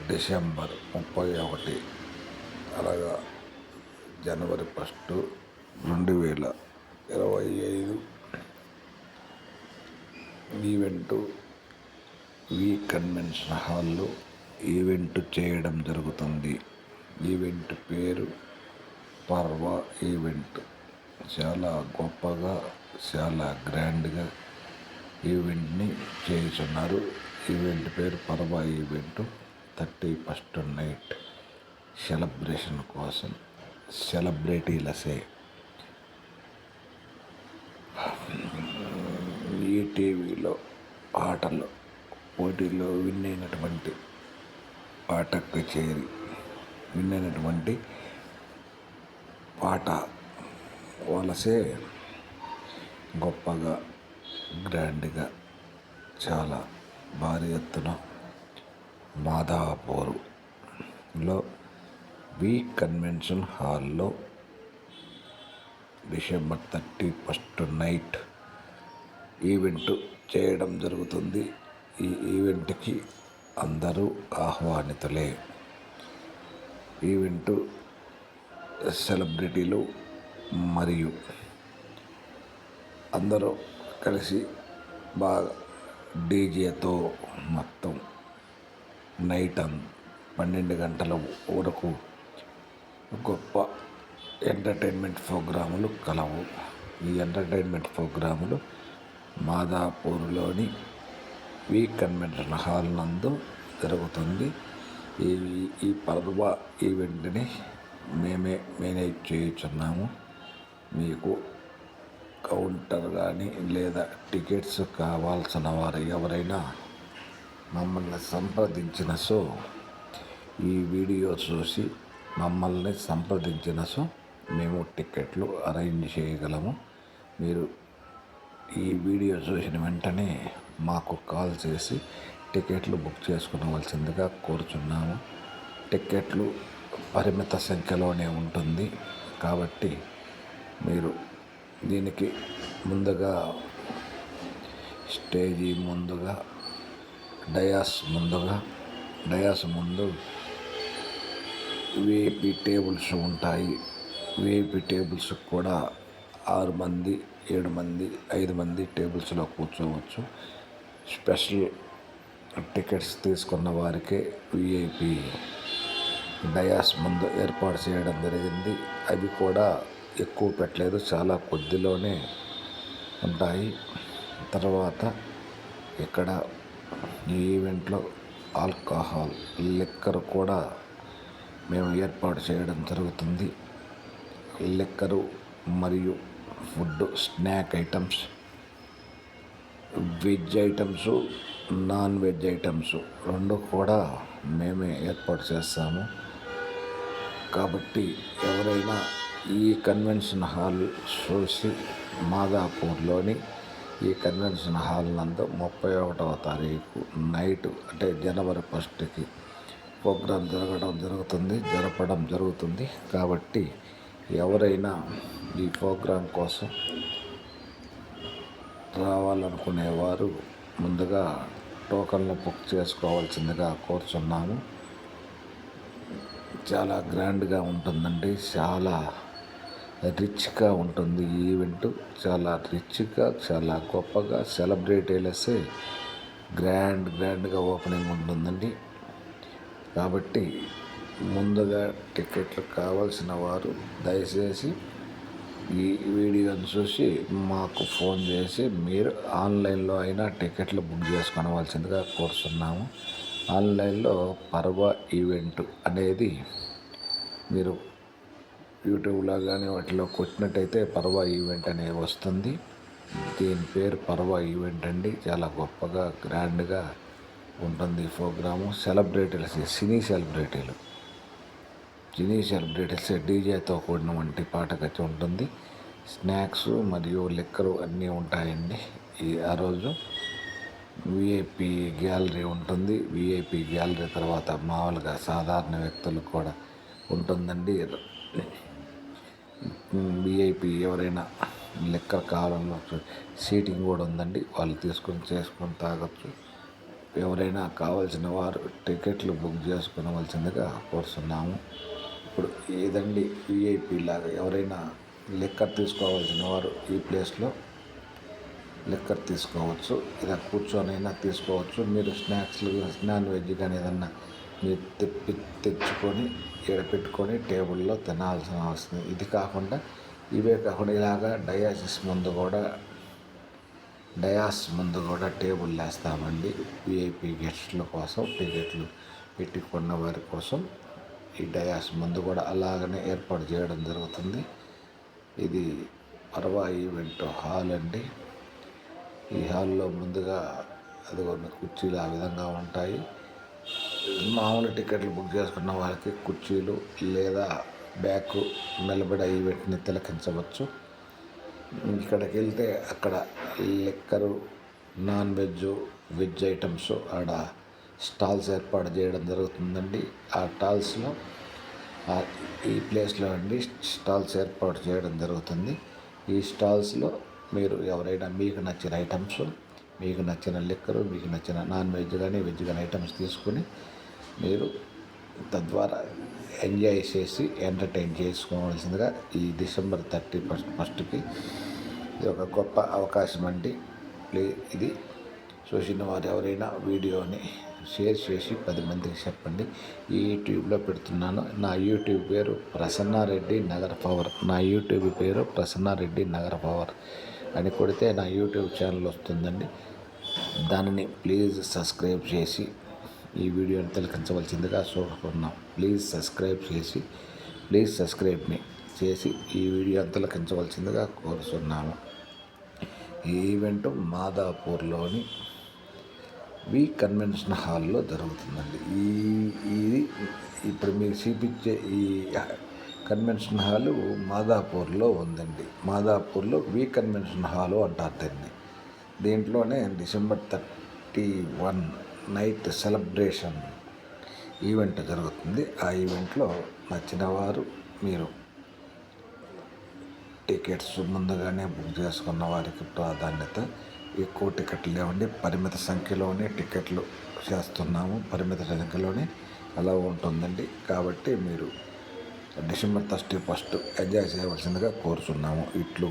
December 31 అనగా జనవరి 1, 2025 event convention హాల్లో event చేయడం జరుగుతుంది. ఈవెంట్ పేరు పర్వ ఈవెంట్. చాలా గొప్పగా, చాలా గ్రాండ్గా ఈవెంట్ని చేస్తున్నారు. ఈవెంట్ పేరు పర్వ ఈవెంట్. 31st నైట్ సెలబ్రేషన్ కోసం సెలబ్రిటీలసే ఈటీవీలో ఆటలు పోటీలో విన్ అయినటువంటి పాట కచేరీ, విన్ అయినటువంటి పాట వలసే గొప్పగా, గ్రాండ్గా, చాలా భారీ ఎత్తున మాదాపూర్లో కన్వెన్షన్ హాల్లో డిసెంబర్ 31st నైట్ ఈవెంట్ చేయడం జరుగుతుంది. ఈ ఈవెంట్కి అందరూ ఆహ్వానితులే. ఈవెంటు సెలబ్రిటీలు మరియు అందరూ కలిసి బాగా డీజేతో మొత్తం నైట్ 12 గంటల వరకు గొప్ప ఎంటర్టైన్మెంట్ ప్రోగ్రాములు కలవు. ఈ ఎంటర్టైన్మెంట్ ప్రోగ్రాములు మాదాపూర్లోని కన్వెన్షన్ హాల్ నందు జరుగుతుంది. ఈ పర్వ ఈవెంట్ని మేమే మేనేజ్ చేయుచున్నాము. మీకు కౌంటర్ కానీ లేదా టికెట్స్ కావాల్సిన వారు ఎవరైనా మమ్మల్ని సంప్రదించిన ఈ వీడియో చూసి మమ్మల్ని సంప్రదించిన మేము టికెట్లు అరేంజ్ చేయగలము. మీరు ఈ వీడియో చూసిన వెంటనే మాకు కాల్ చేసి టికెట్లు బుక్ చేసుకునవలసిందిగా కోరుచున్నాము. టికెట్లు పరిమిత సంఖ్యలోనే ఉంటుంది కాబట్టి మీరు దీనికి ముందుగా స్టేజీ ముందుగా డయాస్ ముందు విఐపి టేబుల్స్ ఉంటాయి. విఐపి టేబుల్స్ కూడా 6 మంది, 7 మంది, 5 మంది టేబుల్స్లో కూర్చోవచ్చు. స్పెషల్ టికెట్స్ తీసుకున్న వారికే విఐపి డయాస్ ముందు ఏర్పాటు చేయడం జరిగింది. అవి కూడా ఎక్కువ పెట్టలేదు, చాలా కొద్దిలోనే ఉంటాయి. తర్వాత ఇక్కడ ఈ ఈవెంట్లో ఆల్కహాల్, లిక్కర్ కూడా మేము ఏర్పాటు చేయడం జరుగుతుంది. లిక్కరు మరియు food, snack items, veg items, non veg items 2 కూడా మేమే ఏర్పాటు చేస్తాము. కాబట్టి ఎవరైనా ఈ కన్వెన్షన్ హాల్ చూసి మాదాపూర్లోని ఈ కన్వెన్షన్ హాల్ నందు 31వ తారీఖు నైట్ అంటే జనవరి 1కి ప్రోగ్రాం జరపడం జరుగుతుంది. కాబట్టి ఎవరైనా ఈ ప్రోగ్రాం కోసం రావాలనుకునేవారు ముందుగా టోకన్లు బుక్ చేసుకోవాల్సిందిగా కోరుచున్నాము. చాలా గ్రాండ్గా ఉంటుందండి, చాలా రిచ్గా ఉంటుంది ఈ ఈవెంట్. చాలా రిచ్గా, చాలా గొప్పగా సెలబ్రిటీలసే గ్రాండ్గా ఓపెనింగ్ ఉంటుందండి. కాబట్టి ముందుగా టికెట్లు కావాల్సిన వారు దయచేసి ఈ వీడియోని చూసి మాకు ఫోన్ చేసి మీరు ఆన్లైన్లో అయినా టికెట్లు బుక్ చేసుకోవాల్సిందిగా కోరుతున్నాము. ఆన్లైన్లో పర్వ ఈవెంట్ అనేది మీరు యూట్యూబ్లో కానీ వాటిలో కొట్టినట్టయితే పర్వ ఈవెంట్ అనేది వస్తుంది. దీని పేరు పర్వ ఈవెంట్ అండి. చాలా గొప్పగా, గ్రాండ్గా ఉంటుంది ఈ ప్రోగ్రాము. సినీ సెలబ్రిటీస్ డీజేతో కూడిన వంటి పాట కచ్చి ఉంటుంది. స్నాక్స్ మరియు లిక్కరు అన్నీ ఉంటాయండి. ఆ రోజు విఐపి గ్యాలరీ ఉంటుంది. విఐపి గ్యాలరీ తర్వాత మామూలుగా సాధారణ వ్యక్తులకు కూడా ఉంటుందండి. విఐపి ఎవరైనా లిక్కర్ కావాలన్నా సీటింగ్ కూడా ఉందండి. వాళ్ళు చేసుకొని తాగొచ్చు. ఎవరైనా కావాల్సిన వారు టికెట్లు బుక్ చేసుకోవలసిందిగా కోరుతున్నాము. ఇప్పుడు ఏదండి విఐపి లాగా ఎవరైనా లిక్కర్ తీసుకోవాల్సిన వారు ఈ ప్లేస్లో లిక్కర్ తీసుకోవచ్చు. ఇలా కూర్చొనైనా తీసుకోవచ్చు. మీరు స్నాక్స్లు నాన్ వెజ్ కానీ ఏదన్నా మీరు తెచ్చుకొని ఇక్కడ పెట్టుకొని టేబుల్లో తినాల్సిన అవసరం. ఇది కాకుండా ఇవే కాకుండా ఇలాగా డయాస్ ముందు కూడా టేబుల్ వేస్తామండి. విఐపి గెస్ట్ల కోసం టికెట్లు పెట్టుకున్న వారి కోసం ఈ డయాస్ ముందు కూడా అలాగనే ఏర్పాటు చేయడం జరుగుతుంది. ఇది పర్వా ఈవెంట్ హాల్ అండి. ఈ హాల్లో ముందుగా అదిగోండి కుర్చీలు ఆ విధంగా ఉంటాయి. మామూలు టికెట్లు బుక్ చేసుకున్న వారికి కుర్చీలు లేదా బ్యాక్ నిలబడే ఈవెంట్ని తిలకించవచ్చు. ఇక్కడికి వెళ్తే అక్కడ liquor, non veg, veg items ఆడ స్టాల్స్ ఏర్పాటు చేయడం జరుగుతుందండి. ఆ స్టాల్స్లో ఈ ప్లేస్లో అండి స్టాల్స్ ఏర్పాటు చేయడం జరుగుతుంది. ఈ స్టాల్స్లో మీరు ఎవరైనా మీకు నచ్చిన ఐటమ్స్, మీకు నచ్చిన లిక్కరు, మీకు నచ్చిన నాన్ వెజ్ కానీ వెజ్ కానీ ఐటమ్స్ తీసుకొని మీరు తద్వారా ఎంజాయ్ చేసి ఎంటర్టైన్ చేసుకోవాల్సిందిగా ఈ డిసెంబర్ 31కి ఇది ఒక గొప్ప అవకాశం అండి. ఇది చూసిన వారు ఎవరైనా వీడియోని షేర్ చేసి 10 మందికి చెప్పండి. ఈ యూట్యూబ్లో పెడుతున్నాను. నా యూట్యూబ్ పేరు ప్రసన్నారెడ్డి నగర పవర్. నా యూట్యూబ్ పేరు ప్రసన్నారెడ్డి నగర పవర్ అని కొడితే నా యూట్యూబ్ ఛానల్ వస్తుందండి. దానిని ప్లీజ్ సబ్స్క్రైబ్ చేసి ఈ వీడియోని తిలకించవలసిందిగా కోరుకుంటున్నాం. ప్లీజ్ సబ్స్క్రైబ్ని చేసి ఈ వీడియోని తిలకించవలసిందిగా కోరుతున్నాము. ఈ ఈవెంట్ మాదాపూర్లోని కన్వెన్షన్ హాల్లో జరుగుతుందండి. ఇది ఇప్పుడు మీరు చూపించే ఈ కన్వెన్షన్ హాలు మాదాపూర్లో ఉందండి. మాదాపూర్లో కన్వెన్షన్ హాలు అంటారు దీన్ని. దీంట్లోనే డిసెంబర్ 31 నైట్ సెలబ్రేషన్ ఈవెంట్ జరుగుతుంది. ఆ ఈవెంట్లో నచ్చిన వారు మీరు టికెట్స్ ముందుగానే బుక్ చేసుకున్న వారికి ప్రాధాన్యత. ఎక్కువ టికెట్లు లేవండి, పరిమిత సంఖ్యలోనే టికెట్లు చేస్తున్నాము. పరిమిత సంఖ్యలోనే అలా ఉంటుందండి. కాబట్టి మీరు డిసెంబర్ 31 ఎంజాయ్ చేయవలసిందిగా కోరుచున్నాము. ఇట్లు